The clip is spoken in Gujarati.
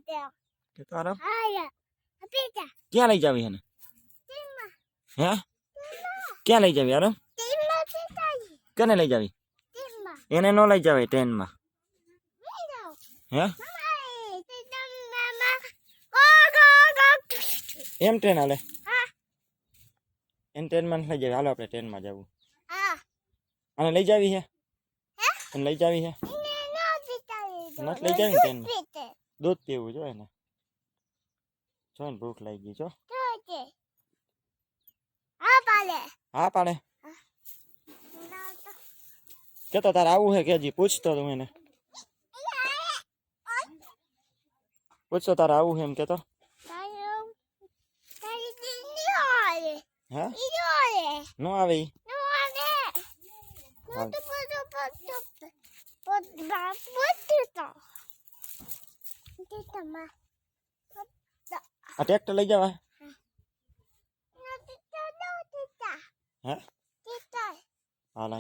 કે તો આરામ ક્યાં લઈ જાવી એને હે ક્યાં લઈ જાવી આરામ કેને લઈ જાવી એને નો લઈ જાવે ટ્રેનમાં હે એમ ટ્રેન હાલે એને ટ્રેનમાં લઈ જાવી હાલો આપણે ટ્રેનમાં જવું આને લઈ જાવી હે એને લઈ જાવી હે નથી લઈ જાવી ને ટ્રેનમાં દૂધ પીવું જો એને જો ને ભૂખ લાગી ગઈ જો હા પાડે કે તો તારે આવું હે કે હજી પૂછતો તું એને પૂછતો તારે આવું હે એમ કે તો હે નો આવે ઈ આ ટ્રેક્ટર લઈ જવા હે હાલ અહીંયા